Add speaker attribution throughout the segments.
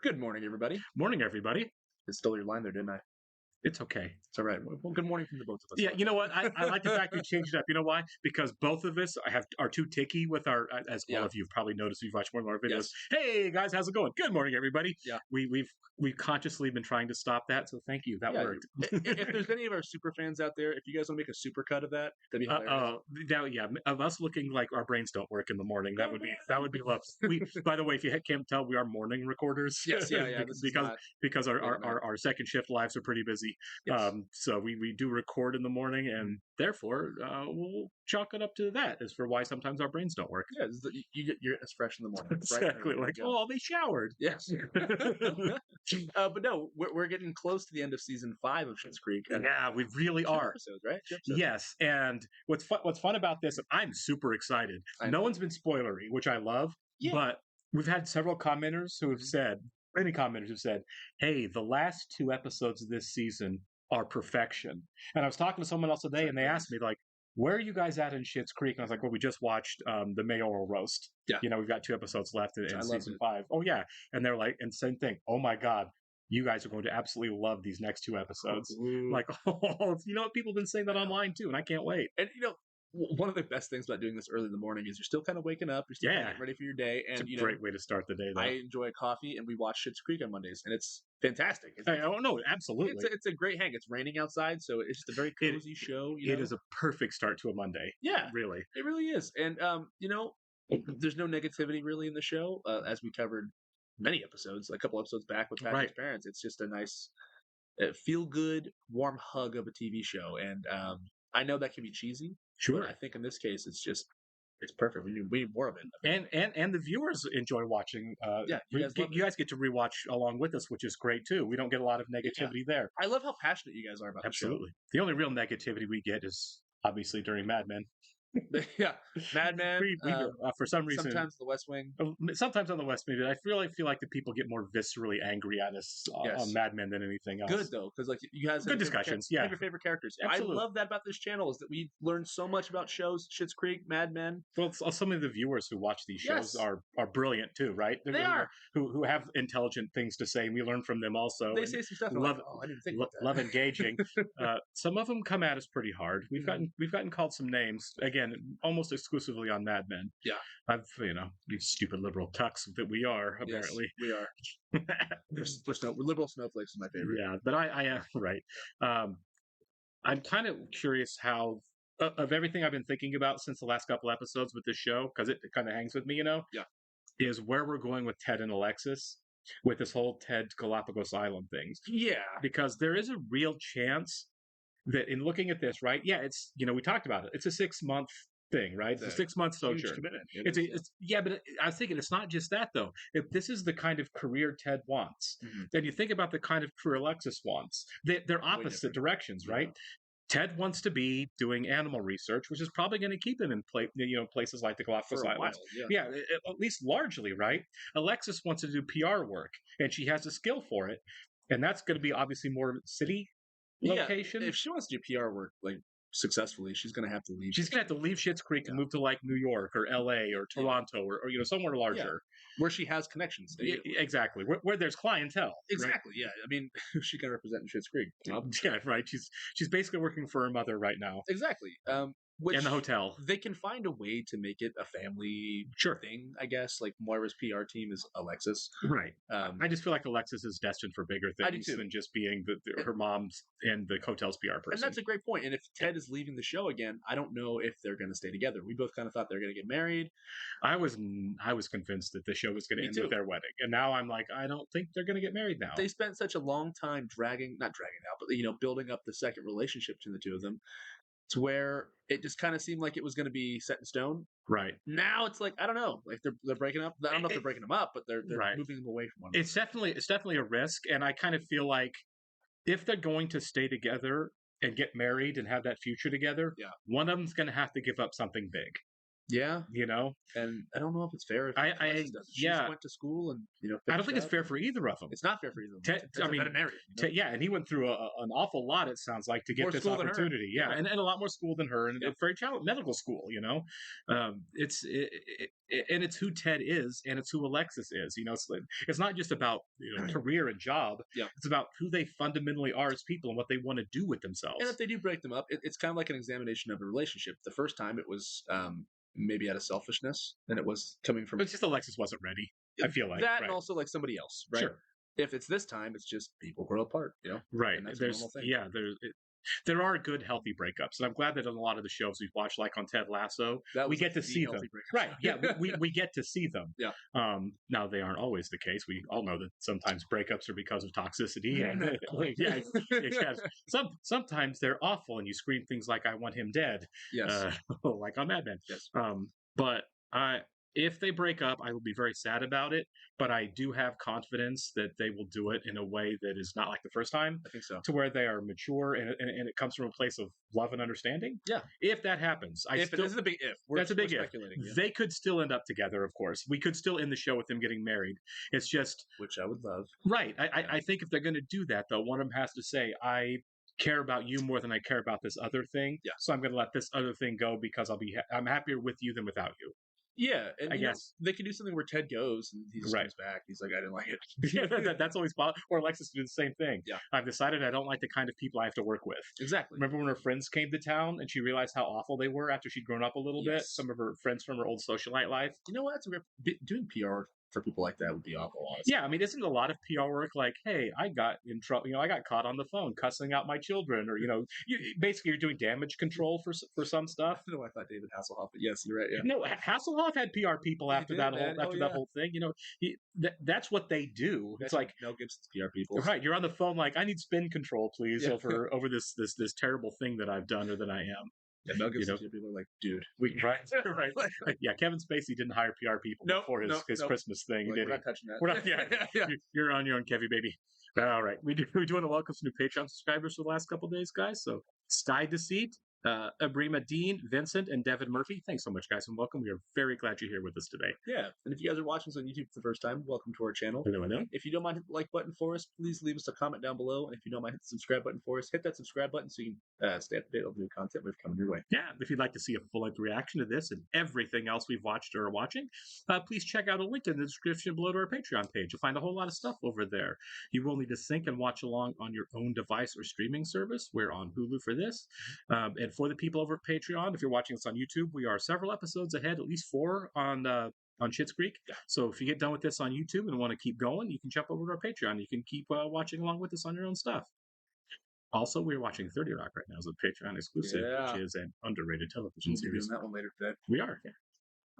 Speaker 1: Good morning, everybody.
Speaker 2: Morning, everybody.
Speaker 1: I stole your line there, didn't I?
Speaker 2: It's okay.
Speaker 1: It's all right. Well, good morning from the both of us.
Speaker 2: Yeah, you know what? I like the fact you changed it up. You know why? Because both of us are too ticky with our, as all
Speaker 1: Yeah.
Speaker 2: of you have probably noticed if you've watched more of our videos.
Speaker 1: Yes.
Speaker 2: Hey guys, how's it going? Good morning, everybody.
Speaker 1: Yeah.
Speaker 2: We've consciously been trying to stop that, so thank you. That
Speaker 1: Yeah.
Speaker 2: worked.
Speaker 1: If there's any of our super fans out there, if you guys want to make a super cut of that, that'd be hilarious.
Speaker 2: Yeah, of us looking like our brains don't work in the morning. That would be love. By the way, if you can't tell, we are morning recorders.
Speaker 1: Yes. Yeah. This
Speaker 2: because
Speaker 1: is not
Speaker 2: because
Speaker 1: late at night.
Speaker 2: our second shift lives are pretty busy.
Speaker 1: Yes.
Speaker 2: So we do record in the morning, and therefore we'll chalk it up to that as for why sometimes our brains don't work.
Speaker 1: Yeah. You're as fresh in the morning.
Speaker 2: Exactly. Like, oh, they showered.
Speaker 1: Yes. But no, we're getting close to the end of season 5 of Schitt's Creek.
Speaker 2: Yeah, we really are.
Speaker 1: Episodes, right? 2 episodes.
Speaker 2: Yes, and what's fun about this? I'm super excited. No one's been spoilery, which I love.
Speaker 1: Yeah.
Speaker 2: But we've had several commenters who have said, many commenters have said, "Hey, the last 2 episodes of this season are perfection." And I was talking to someone else today, and they asked me like, "Where are you guys at in Schitt's Creek?" And I was like, "Well, we just watched the mayoral roast.
Speaker 1: Yeah.
Speaker 2: You know, we've got 2 episodes left in season
Speaker 1: it.
Speaker 2: 5. Oh yeah." And they're like, and same thing. "Oh my god, you guys are going to absolutely love these next 2 episodes." Like, oh, you know what? People have been saying that online too, and I can't wait.
Speaker 1: And one of the best things about doing this early in the morning is you're still kind of waking up, you're still kind of getting ready for your day, and
Speaker 2: it's a great way to start the day. Though.
Speaker 1: I enjoy coffee, and we watch Schitt's Creek on Mondays, and it's fantastic.
Speaker 2: Oh no, absolutely!
Speaker 1: It's a great hang. It's raining outside, so it's just a very cozy show.
Speaker 2: It is a perfect start to a Monday.
Speaker 1: Yeah,
Speaker 2: really,
Speaker 1: it really is. And there's no negativity really in the show, as we covered many episodes, a couple episodes back with Patrick's parents. It's just a nice, feel good, warm hug of a TV show, and I know that can be cheesy.
Speaker 2: Sure.
Speaker 1: But I think in this case, it's perfect. We need more of it.
Speaker 2: And the viewers enjoy watching. You guys get to rewatch along with us, which is great too. We don't get a lot of negativity there.
Speaker 1: I love how passionate you guys are about
Speaker 2: Absolutely. The only real negativity we get is obviously during Mad Men.
Speaker 1: Yeah, Mad Men.
Speaker 2: For some reason,
Speaker 1: sometimes the West Wing.
Speaker 2: Sometimes on the West Wing, I feel like the people get more viscerally angry at us on Mad Men than anything else.
Speaker 1: Good though, because like you guys
Speaker 2: good discussions. Yeah,
Speaker 1: your favorite characters.
Speaker 2: Absolutely.
Speaker 1: I love that about this channel is that we learn so much about shows, Schitt's Creek, Mad Men.
Speaker 2: Well, some of the viewers who watch these shows are brilliant too, right?
Speaker 1: They are
Speaker 2: who have intelligent things to say, and we learn from them also.
Speaker 1: They say some stuff.
Speaker 2: Love,
Speaker 1: I didn't think about that.
Speaker 2: Love engaging. Some of them come at us pretty hard. We've gotten called some names again, almost exclusively on Mad Men.
Speaker 1: Yeah,
Speaker 2: these stupid liberal tucks that we are. Apparently,
Speaker 1: yes, we are. We're liberal snowflakes is my favorite.
Speaker 2: Yeah, but I right. I'm kind of curious how of everything I've been thinking about since the last couple episodes with this show, because it kind of hangs with me, is where we're going with Ted and Alexis with this whole Ted Galapagos Island things.
Speaker 1: Yeah,
Speaker 2: because there is a real chance that in looking at this, right? Yeah, it's we talked about it. It's a 6-month thing, right? It's a 6-month sojourn. But I was thinking it's not just that though. If this is the kind of career Ted wants, then you think about the kind of career Alexis wants. They're opposite directions, right? Ted wants to be doing animal research, which is probably going to keep him in places like the Galapagos Islands. Yeah, at least largely, right? Alexis wants to do PR work, and she has the skill for it, and that's going to be obviously more city location.
Speaker 1: If she wants to do PR work like successfully, she's going to have to leave.
Speaker 2: She's going to have to leave Schitt's Creek and move to like New York or LA or Toronto or somewhere larger
Speaker 1: where she has connections.
Speaker 2: Exactly, where there's clientele.
Speaker 1: Exactly. Right? Yeah, I mean, she can represent Schitt's Creek.
Speaker 2: Yeah, right. She's basically working for her mother right now.
Speaker 1: Exactly.
Speaker 2: In the hotel.
Speaker 1: They can find a way to make it a family thing, I guess. Like Moira's PR team is Alexis.
Speaker 2: Right. I just feel like Alexis is destined for bigger things than just being her mom's and the hotel's PR person.
Speaker 1: And that's a great point. And if Ted is leaving the show again, I don't know if they're going to stay together. We both kind of thought they were going to get married.
Speaker 2: I was convinced that the show was going to end with their wedding. And now I'm like, I don't think they're going to get married now.
Speaker 1: They spent such a long time not dragging out, but building up the second relationship between the two of them. To where it just kind of seemed like it was going to be set in stone.
Speaker 2: Right.
Speaker 1: Now it's like, I don't know, like they're breaking up. I don't know if they're breaking them up, but they're moving them away from one another.
Speaker 2: It's definitely a risk, and I kind of feel like if they're going to stay together and get married and have that future together, one of them's going to have to give up something big.
Speaker 1: Yeah,
Speaker 2: you know.
Speaker 1: and I don't know if it's fair. If
Speaker 2: I
Speaker 1: Alexis does it. She just went to school and
Speaker 2: I don't think it's fair for either of them.
Speaker 1: It's not fair for either of them.
Speaker 2: I mean,
Speaker 1: veterinarian.
Speaker 2: yeah, and he went through an awful lot. It sounds like to get
Speaker 1: More
Speaker 2: this
Speaker 1: school than her.
Speaker 2: opportunity. Yeah, and a lot more school than her, and a very challenging medical school. You know, and it's who Ted is, and it's who Alexis is. You know, it's not just about career and job.
Speaker 1: Yeah,
Speaker 2: it's about who they fundamentally are as people and what they want to do with themselves.
Speaker 1: And if they do break them up, it's kind of like an examination of a relationship. The first time it was maybe out of selfishness, and it was coming from.
Speaker 2: It's just Alexis wasn't ready. I feel like
Speaker 1: that, and also like somebody else, right? Sure. If it's this time, it's just people grow apart,
Speaker 2: Right. And that's a normal thing. There are good, healthy breakups, and I'm glad that in a lot of the shows we've watched, like on Ted Lasso, we get to see them. Right? Yeah, we get to see them.
Speaker 1: Yeah.
Speaker 2: Now they aren't always the case. We all know that sometimes breakups are because of toxicity. And sometimes they're awful, and you scream things like "I want him dead."
Speaker 1: Yes.
Speaker 2: Like on Mad Men.
Speaker 1: Yes.
Speaker 2: But if they break up, I will be very sad about it, but I do have confidence that they will do it in a way that is not like the first time.
Speaker 1: I think so.
Speaker 2: To where they are mature and it comes from a place of love and understanding.
Speaker 1: Yeah.
Speaker 2: If that happens.
Speaker 1: This is a big if.
Speaker 2: That's a big if. They could still end up together, of course. We could still end the show with them getting married. It's just...
Speaker 1: Which I would love.
Speaker 2: Right. I think if they're going to do that, though, one of them has to say, I care about you more than I care about this other thing.
Speaker 1: Yeah.
Speaker 2: So I'm going to let this other thing go because I'm happier with you than without you.
Speaker 1: Yeah, and
Speaker 2: I guess
Speaker 1: they could do something where Ted goes and he just comes back. He's like, I didn't like it.
Speaker 2: Yeah, that's always possible. Or Alexis do the same thing.
Speaker 1: Yeah,
Speaker 2: I've decided I don't like the kind of people I have to work with.
Speaker 1: Exactly.
Speaker 2: Remember when her friends came to town and she realized how awful they were after she'd grown up a little bit? Some of her friends from her old socialite life.
Speaker 1: You know what? Doing PR for people like that would be awful, honestly.
Speaker 2: Yeah, I mean, isn't a lot of PR work like, hey, I got in trouble, I got caught on the phone cussing out my children, or basically you're doing damage control for some stuff.
Speaker 1: I don't know. I thought David Hasselhoff, but yes, you're right. Yeah.
Speaker 2: No, Hasselhoff had PR people after that whole thing. That's what they do. It's like
Speaker 1: Mel Gibson's PR people,
Speaker 2: right? You're on the phone like, I need spin control, please, over this terrible thing that I've done or that I am.
Speaker 1: Yeah, Mel Gibson's people are like, dude,
Speaker 2: right. Yeah, Kevin Spacey didn't hire PR people before his Christmas thing.
Speaker 1: We're not touching that.
Speaker 2: We're not. Yeah. You're on your own, Kevy baby. All right, we do want to welcome some new Patreon subscribers for the last couple of days, guys. So Sky Deceit, Abrima Dean, Vincent, and Devin Murphy. Thanks so much, guys, and welcome. We are very glad you're here with us today.
Speaker 1: Yeah, and if you guys are watching this on YouTube for the first time, welcome to our channel.
Speaker 2: Hello.
Speaker 1: If you don't mind hitting the like button for us, please leave us a comment down below. And if you don't mind hitting the subscribe button for us, hit that subscribe button so you can stay up to date on the new content we've coming your way.
Speaker 2: Yeah, if you'd like to see a full-length reaction to this and everything else we've watched or are watching, please check out a link in the description below to our Patreon page. You'll find a whole lot of stuff over there. You will need to sync and watch along on your own device or streaming service. We're on Hulu for this. And for the people over at Patreon, if you're watching this on YouTube, we are several episodes ahead, at least 4 on Schitt's Creek. Yeah. So if you get done with this on YouTube and want to keep going, you can jump over to our Patreon. You can keep watching along with us on your own stuff. Also, we're watching 30 Rock right now as a Patreon exclusive, which is an underrated television series.
Speaker 1: We'll be doing that one later today.
Speaker 2: We are. Yeah.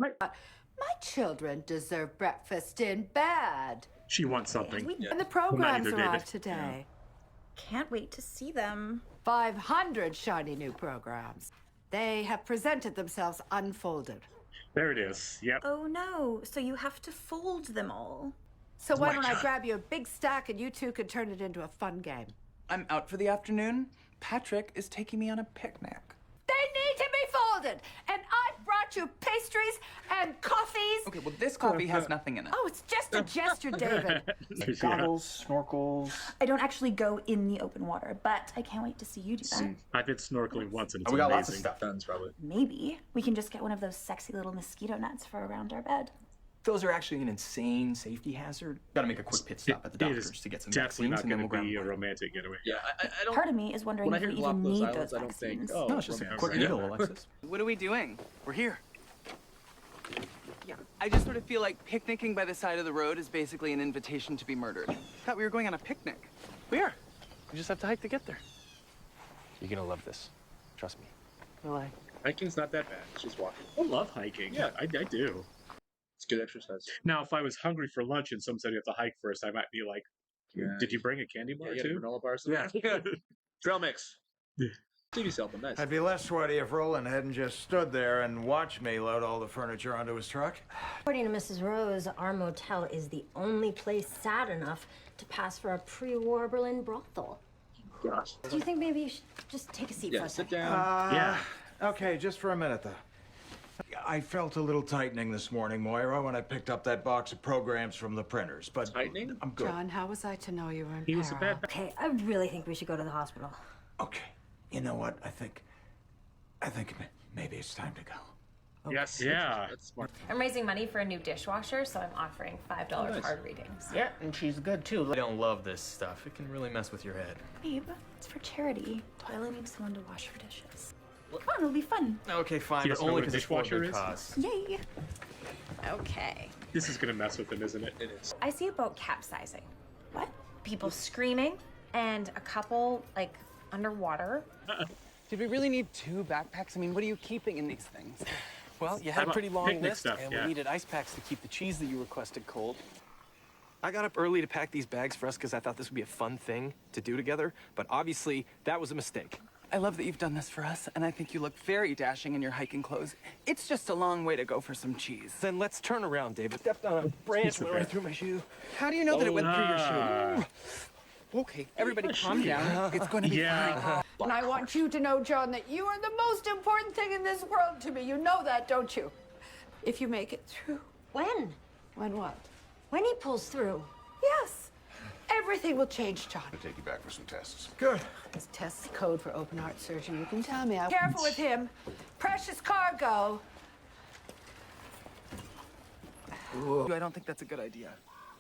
Speaker 3: Right. My children deserve breakfast in bed.
Speaker 2: She wants something.
Speaker 3: And the programs arrived today.
Speaker 4: Yeah. Can't wait to see them.
Speaker 3: 500 shiny new programs. They have presented themselves unfolded.
Speaker 2: There it is. Yep.
Speaker 4: Oh no, so you have to fold them all.
Speaker 3: So why don't I grab you a big stack and you two can turn it into a fun game?
Speaker 5: I'm out for the afternoon. Patrick is taking me on a picnic.
Speaker 3: They need to be folded! And I've brought you pastries and coffees.
Speaker 5: Okay, well, this coffee has nothing in it.
Speaker 3: Oh, it's just a gesture, David.
Speaker 5: Goggles, snorkels.
Speaker 4: I don't actually go in the open water, but I can't wait to see you do that.
Speaker 2: I've been snorkeling once and it's
Speaker 5: we got
Speaker 2: amazing.
Speaker 5: Lots of stuff done, probably.
Speaker 4: Maybe we can just get one of those sexy little mosquito nets for around our bed.
Speaker 5: Those are actually an insane safety hazard. Gotta make a quick pit stop at the doctor's to get some vaccines, and then we'll grab
Speaker 2: a romantic getaway.
Speaker 1: Yeah, I don't.
Speaker 4: Part of me is wondering if we even need those
Speaker 1: I don't think.
Speaker 4: vaccines.
Speaker 5: No, it's just a quick needle, Alexis.
Speaker 6: What are we doing? We're here. Yeah, I just sort of feel like picnicking by the side of the road is basically an invitation to be murdered. I thought we were going on a picnic. We are. We just have to hike to get there.
Speaker 7: You're gonna love this. Trust me.
Speaker 6: Will I?
Speaker 1: Hiking's not that bad. It's just walking.
Speaker 2: I love hiking.
Speaker 1: Yeah,
Speaker 2: I do.
Speaker 1: It's good exercise.
Speaker 2: Now, if I was hungry for lunch and someone said you have to hike first, I might be like, did you bring a candy bar too?
Speaker 1: Granola bars. Yeah. Trail mix. TV seldom, nice.
Speaker 8: I'd be less sweaty if Roland hadn't just stood there and watched me load all the furniture onto his truck.
Speaker 9: According to Mrs. Rose, our motel is the only place sad enough to pass for a pre-war Berlin brothel.
Speaker 1: Gosh.
Speaker 9: Do you think maybe you should just take a seat for a
Speaker 1: sit
Speaker 9: second?
Speaker 1: down.
Speaker 8: Okay, just for a minute, though. I felt a little tightening this morning, Moira, when I picked up that box of programs from the printers, but
Speaker 1: tightening?
Speaker 8: I'm good.
Speaker 3: John, how was I to know you were in
Speaker 2: He was a
Speaker 3: peril?
Speaker 2: bad.
Speaker 9: Okay, I really think we should go to the hospital.
Speaker 8: Okay. You know what? I think maybe it's time to go.
Speaker 1: Okay.
Speaker 2: Yes. Yeah.
Speaker 1: That's smart.
Speaker 10: I'm raising money for a new dishwasher, so I'm offering $5 card readings.
Speaker 5: Yeah, and she's good too. I don't love this stuff. It can really mess with your head.
Speaker 10: Babe, it's for charity. Twyla needs someone to wash her dishes. Come on, it'll be fun.
Speaker 5: Okay, fine,
Speaker 2: You
Speaker 5: but
Speaker 2: don't know
Speaker 5: only
Speaker 2: what a
Speaker 5: because it's for a
Speaker 2: dishwasher
Speaker 5: good
Speaker 2: is?
Speaker 5: cause.
Speaker 10: Yay. Okay.
Speaker 2: This is gonna mess with him, isn't it?
Speaker 1: It is.
Speaker 10: I see a boat capsizing. What? People screaming and a couple, like, underwater.
Speaker 6: Did we really need 2 backpacks? I mean, what are you keeping in these things?
Speaker 7: Well, you had a pretty long
Speaker 2: Picnic
Speaker 7: list,
Speaker 2: stuff,
Speaker 7: and
Speaker 2: yeah.
Speaker 7: we needed ice packs to keep the cheese that you requested cold. I got up early to pack these bags for us because I thought this would be a fun thing to do together, but obviously that was a mistake.
Speaker 6: I love that you've done this for us, and I think you look very dashing in your hiking clothes. It's just a long way to go for some cheese.
Speaker 7: Then let's turn around, David. Stepped on a branch, went right through my shoe.
Speaker 6: How do you know that it went through your shoe? Okay, everybody calm down. It's going to be fine.
Speaker 3: And I want you to know, John, that you are the most important thing in this world to me. You know that, don't you? If you make it through.
Speaker 9: When?
Speaker 3: When what?
Speaker 9: When he pulls through.
Speaker 3: Yes. Everything will change, John.
Speaker 11: I'll take you back for some tests.
Speaker 8: Good.
Speaker 3: This test's code for open heart surgery. You can tell me. Careful with him. Precious cargo.
Speaker 6: I don't think that's a good idea.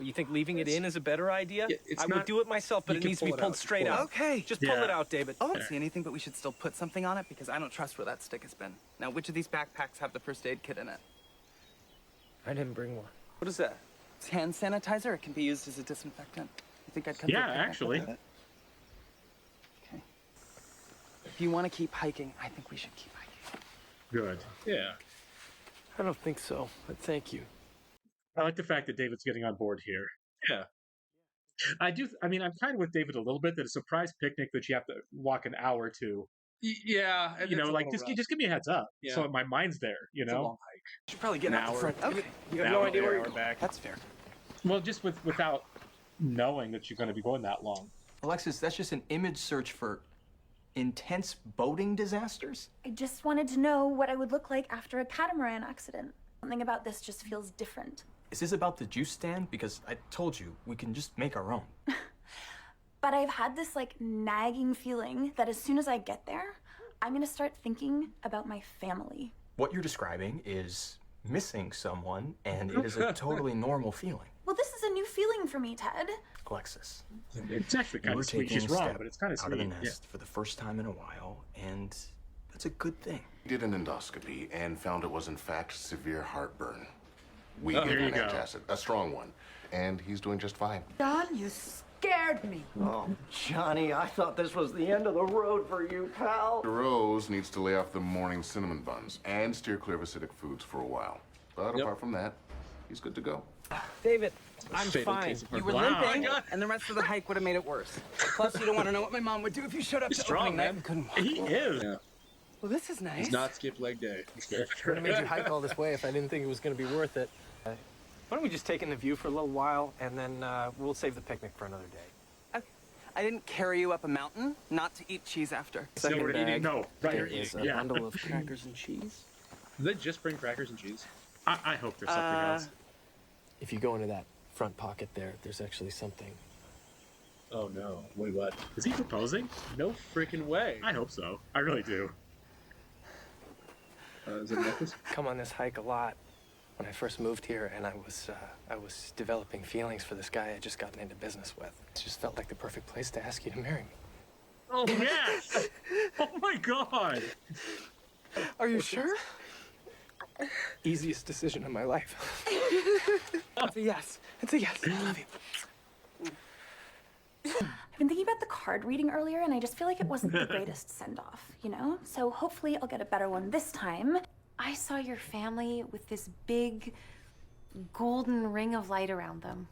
Speaker 7: You think leaving it in is a better idea?
Speaker 1: Yeah, it's
Speaker 7: I
Speaker 1: not-
Speaker 7: would do it myself, but
Speaker 1: you
Speaker 7: it
Speaker 1: can
Speaker 7: needs to be
Speaker 1: pull it
Speaker 7: pulled
Speaker 1: out.
Speaker 7: straight
Speaker 1: Pull it
Speaker 7: out.
Speaker 1: out.
Speaker 6: Okay.
Speaker 7: Just pull it out, David.
Speaker 6: I don't see anything, but we should still put something on it because I don't trust where that stick has been. Now, which of these backpacks have the first aid kit in it?
Speaker 7: I didn't bring one.
Speaker 6: What is that? It's hand sanitizer. It can be used as a disinfectant. You think I'd come
Speaker 2: Yeah,
Speaker 6: to a picnic
Speaker 2: actually.
Speaker 6: without it? Okay. If you want to keep hiking, I think we should keep hiking.
Speaker 2: Good. Yeah.
Speaker 7: I don't think so, but thank you.
Speaker 2: I like the fact that David's getting on board here.
Speaker 1: Yeah.
Speaker 2: I do. I mean, I'm kind of with David a little bit that a surprise picnic that you have to walk an hour to.
Speaker 1: Yeah. And
Speaker 2: You know,
Speaker 1: it's a
Speaker 2: like
Speaker 1: little rough.
Speaker 2: just give me a heads up,
Speaker 1: Yeah.
Speaker 2: so my mind's there. You
Speaker 1: It's a
Speaker 2: know.
Speaker 1: long hike.
Speaker 7: You should probably get
Speaker 2: An
Speaker 7: out the
Speaker 2: hour.
Speaker 7: front.
Speaker 6: Okay.
Speaker 7: You have
Speaker 2: An
Speaker 7: no
Speaker 2: hour
Speaker 7: idea
Speaker 2: there,
Speaker 7: where you're
Speaker 2: hour
Speaker 7: going.
Speaker 2: back.
Speaker 6: That's fair.
Speaker 2: Well, just without knowing that you're going to be going that long.
Speaker 5: Alexis, that's just an image search for intense boating disasters?
Speaker 10: I just wanted to know what I would look like after a catamaran accident. Something about this just feels different.
Speaker 5: Is this about the juice stand? Because I told you, we can just make our own.
Speaker 10: But I've had this like nagging feeling that as soon as I get there, I'm gonna start thinking about my family.
Speaker 5: What you're describing is missing someone, and it is a totally normal feeling.
Speaker 10: Well, this is a new feeling for me, Ted.
Speaker 5: Alexis,
Speaker 2: It's actually kind
Speaker 5: you were
Speaker 2: of sweet.
Speaker 5: taking
Speaker 2: She's
Speaker 5: a
Speaker 2: wrong,
Speaker 5: step
Speaker 2: but it's kind of
Speaker 5: out
Speaker 2: sweet.
Speaker 5: of the nest for the first time in a while, and that's a good thing.
Speaker 11: He did an endoscopy and found it was in fact severe heartburn. We
Speaker 2: Oh,
Speaker 11: gave
Speaker 2: there
Speaker 11: him
Speaker 2: you
Speaker 11: an
Speaker 2: go.
Speaker 11: antacid, a strong one, and he's doing just fine.
Speaker 3: John, you scared me.
Speaker 12: Oh, Johnny, I thought this was the end of the road for you, pal.
Speaker 11: Rose needs to lay off the morning cinnamon buns and steer clear of acidic foods for a while. But apart from that, he's good to go.
Speaker 7: David, I'm
Speaker 1: Fatal
Speaker 7: fine.
Speaker 1: case of
Speaker 6: You were
Speaker 2: Wow.
Speaker 6: limping, and the rest of the hike would have made it worse. Plus, you don't want to know what my mom would do if you showed up
Speaker 1: He's
Speaker 6: to
Speaker 1: strong,
Speaker 6: opening night
Speaker 1: man.
Speaker 6: and couldn't walk.
Speaker 2: He is.
Speaker 1: Yeah.
Speaker 6: Well, this is nice.
Speaker 1: He's not skip leg day.
Speaker 7: Would have made you hike all this way if I didn't think it was going to be worth it. Why don't we just take in the view for a little while, and then we'll save the picnic for another day.
Speaker 6: Okay. I didn't carry you up a mountain not to eat cheese after.
Speaker 2: So we're eating. No, right.
Speaker 7: There is a
Speaker 2: Yeah.
Speaker 7: bundle of crackers and cheese.
Speaker 1: Did they just bring crackers and cheese?
Speaker 2: I hope there's something else.
Speaker 7: If you go into that front pocket there, there's actually something.
Speaker 1: Oh no. Wait, what?
Speaker 2: Is he proposing?
Speaker 1: No freaking way.
Speaker 2: I hope so. I really do.
Speaker 1: Is it a necklace?
Speaker 7: Come on this hike a lot. When I first moved here, and I was developing feelings for this guy I just gotten into business with. It just felt like the perfect place to ask you to marry me.
Speaker 2: Oh yes! Oh my God!
Speaker 6: Are you sure?
Speaker 7: Easiest decision of my life.
Speaker 6: It's a yes. It's a yes. I love you.
Speaker 10: I've been thinking about the card reading earlier, and I just feel like it wasn't the greatest send-off, you know? So hopefully I'll get a better one this time. I saw your family with this big golden ring of light around them.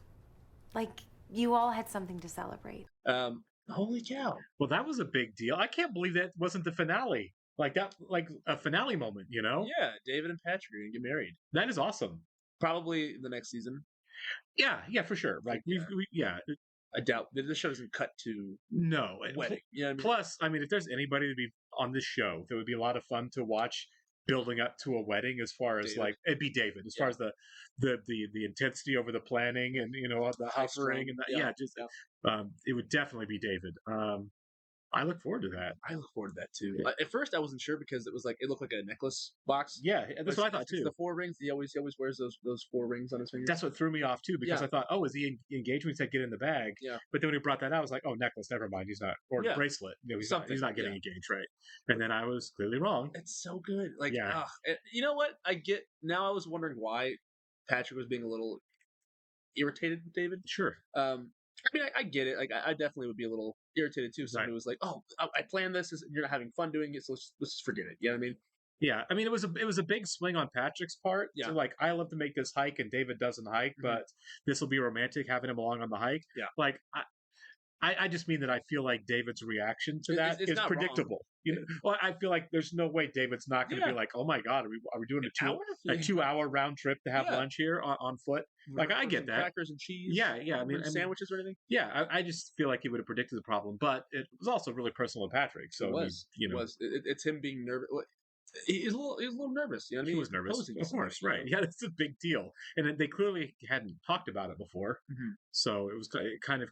Speaker 10: Like you all had something to celebrate.
Speaker 1: Holy cow.
Speaker 2: Well, that was a big deal. I can't believe that wasn't the finale. Like that, like a finale moment, you know?
Speaker 1: Yeah, David and Patrick are gonna get married.
Speaker 2: That is awesome.
Speaker 1: Probably the next season.
Speaker 2: Yeah, for sure. Like
Speaker 1: Yeah. I doubt this show doesn't cut to
Speaker 2: no. And
Speaker 1: wedding. Yeah.
Speaker 2: Plus, I mean, if there's anybody to be on this show that would be a lot of fun to watch building up to a wedding as far as
Speaker 1: David.
Speaker 2: like it'd be David as far as the intensity over the planning and the hovering and it would definitely be David. I look forward to that.
Speaker 1: I look forward to that too. At first, I wasn't sure because it was like it looked like a necklace box.
Speaker 2: Yeah, that's what I thought too.
Speaker 1: The 4 rings. He always wears those 4 rings on his fingers.
Speaker 2: That's what threw me off too because I thought, oh, is he engaged? When he said get in the bag.
Speaker 1: Yeah.
Speaker 2: But then when he brought that out, I was like, oh, necklace. Never mind. He's not or bracelet. No, he's not getting engaged, right? And then I was clearly wrong.
Speaker 1: It's so good. Like, you know what? I get now. I was wondering why Patrick was being a little irritated with David.
Speaker 2: Sure.
Speaker 1: I mean, I get it. Like, I definitely would be a little irritated too. If somebody was like, "Oh, I planned this. You're not having fun doing it, so let's just forget it." You know what I mean?
Speaker 2: Yeah, I mean, it was a big swing on Patrick's part.
Speaker 1: Yeah,
Speaker 2: so, like I love to make this hike, and David doesn't hike, but this will be romantic having him along on the hike.
Speaker 1: Yeah,
Speaker 2: like I just mean that I feel like David's reaction to that is predictable. You know, well, I feel like there's no way David's not going to be like, "Oh my God, are we doing a 2-hour round trip to have lunch here on foot?" Like I get that,
Speaker 1: crackers and cheese.
Speaker 2: Yeah. I mean,
Speaker 1: sandwiches or anything.
Speaker 2: Yeah, I just feel like he would have predicted the problem, but it was also really personal to Patrick. So
Speaker 1: it was. It's him being nervous. He's a little nervous. You know what I mean?
Speaker 2: He was nervous, of course, right? Yeah, it's a big deal, and they clearly hadn't talked about it before, so it was kind of.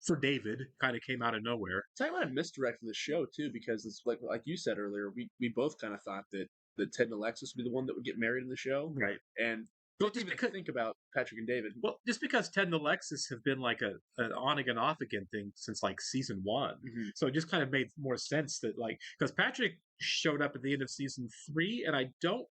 Speaker 2: For David, kind of came out of nowhere.
Speaker 1: Tell you what, I misdirected the show too, because it's like you said earlier, we both kind of thought that Ted and Alexis would be the one that would get married in the show,
Speaker 2: right?
Speaker 1: And just even think about Patrick and David.
Speaker 2: Well, just because Ted and Alexis have been like an on again, off again thing since like season 1, so it just kind of made more sense that because Patrick showed up at the end of season 3, and I don't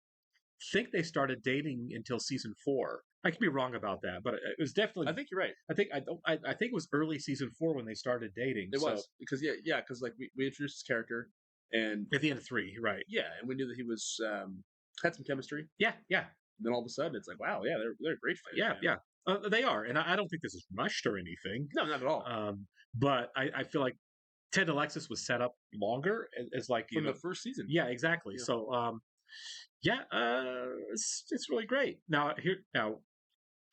Speaker 2: think they started dating until season 4. I could be wrong about that, but it was definitely.
Speaker 1: I think you're right.
Speaker 2: I think it was early season 4 when they started dating.
Speaker 1: It was because because like we introduced his character, and
Speaker 2: at the end of 3, right?
Speaker 1: Yeah, and we knew that he was had some chemistry.
Speaker 2: Yeah.
Speaker 1: And then all of a sudden, it's like, wow, yeah, they're great fans.
Speaker 2: Yeah. They are, and I don't think this is rushed or anything.
Speaker 1: No, not at all.
Speaker 2: But I feel like Ted and Alexis was set up longer as like
Speaker 1: from the first season.
Speaker 2: Yeah, exactly. Yeah. So it's really great. Now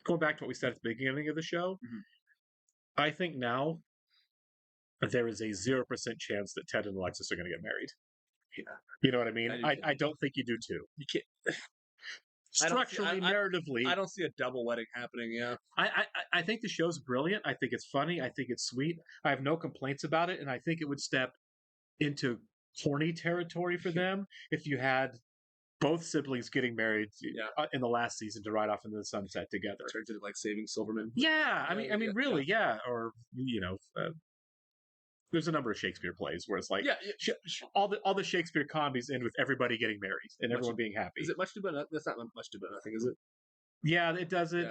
Speaker 2: going back to what we said at the beginning of the show, I think now there is a 0% chance that Ted and Alexis are going to get married.
Speaker 1: Yeah,
Speaker 2: you know what I mean. I don't think you do too.
Speaker 1: You can't.
Speaker 2: Structurally, narratively,
Speaker 1: I don't see a double wedding happening. Yeah,
Speaker 2: I think the show's brilliant. I think it's funny. I think it's sweet. I have no complaints about it, and I think it would step into corny territory for them if you had both siblings getting married in the last season to ride off into the sunset together.
Speaker 1: Turns into like Saving Silverman.
Speaker 2: Yeah, I mean, really, yeah. Or there's a number of Shakespeare plays where it's like all the Shakespeare comedies end with everybody getting married and everyone being happy.
Speaker 1: Is it Much Ado About Nothing? That's not Much Ado About Nothing, is it?
Speaker 2: Yeah, it does it.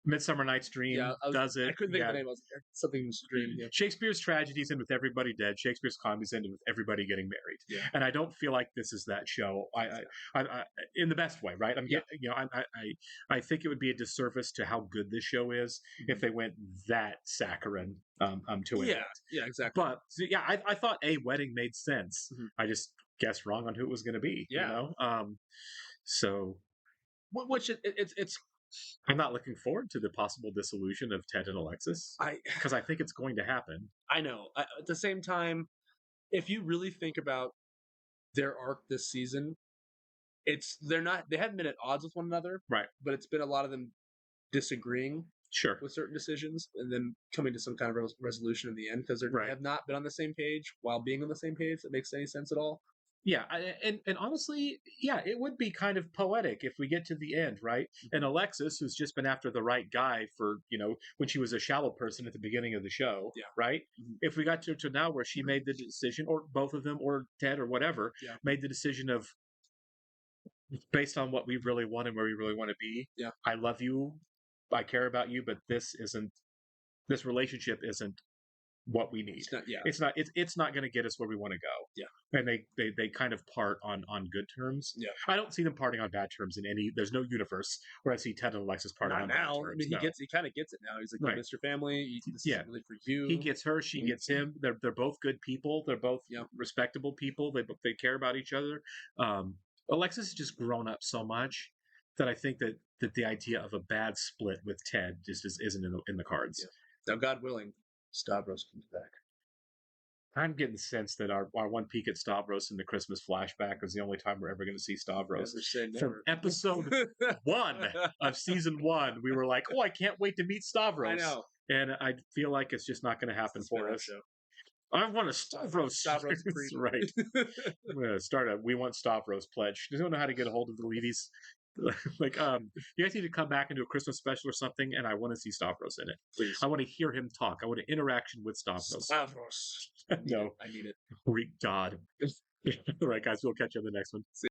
Speaker 2: Midsummer Night's Dream does it.
Speaker 1: I couldn't think of the name. I was like, something's Dream. Yeah.
Speaker 2: Shakespeare's tragedies end with everybody dead. Shakespeare's comedies end with everybody getting married.
Speaker 1: Yeah.
Speaker 2: And I don't feel like this is that show. I in the best way, right? I think it would be a disservice to how good this show is if they went that saccharine to it.
Speaker 1: Yeah, exactly.
Speaker 2: But I thought a wedding made sense. I just guessed wrong on who it was going to be.
Speaker 1: Yeah.
Speaker 2: So,
Speaker 1: which it's.
Speaker 2: I'm not looking forward to the possible dissolution of Ted and Alexis because I think it's going to happen.
Speaker 1: I know. At the same time, if you really think about their arc this season, they haven't been at odds with one another,
Speaker 2: right?
Speaker 1: But it's been a lot of them disagreeing,
Speaker 2: with
Speaker 1: certain decisions, and then coming to some kind of resolution in the end because they have not been on the same page while being on the same page. That makes any sense at all.
Speaker 2: Yeah, and honestly, it would be kind of poetic if we get to the end, right? And Alexis, who's just been after the right guy for, when she was a shallow person at the beginning of the show, right? If we got to now where she made the decision, or both of them, or Ted, or whatever, made the decision of, based on what we really want and where we really want to be, I love you, I care about you, but this relationship isn't what we need. It's not going to get us where we want to go.
Speaker 1: Yeah.
Speaker 2: And they kind of part on good terms.
Speaker 1: Yeah.
Speaker 2: I don't see them parting on bad terms there's no universe where I see Ted and Alexis parting on bad terms.
Speaker 1: I mean, he kind of gets it now. He's like, Mr. Family, this is really for you.
Speaker 2: He gets her, she gets him. They're both good people. They're both respectable people. They care about each other. Alexis has just grown up so much that I think that the idea of a bad split with Ted just isn't in the cards.
Speaker 1: Yeah. Now, God willing, Stavros comes back.
Speaker 2: I'm getting the sense that our one peek at Stavros in the Christmas flashback is the only time we're ever going to see Stavros. From episode 1 of season 1, we were like, "Oh, I can't wait to meet Stavros."
Speaker 1: I know,
Speaker 2: and I feel like it's just not going to happen for us.
Speaker 1: Show.
Speaker 2: I want a Stavros.
Speaker 1: Stavros
Speaker 2: right. I'm gonna start a "We Want Stavros" pledge. I don't know how to get a hold of the Levies. Like, you guys need to come back and do a Christmas special or something, and I want to see Stavros in it.
Speaker 1: Please.
Speaker 2: I want to hear him talk. I want an interaction with Stavros.
Speaker 1: Stavros.
Speaker 2: No,
Speaker 1: I need it.
Speaker 2: Greek god. All right, guys, we'll catch you on the next one.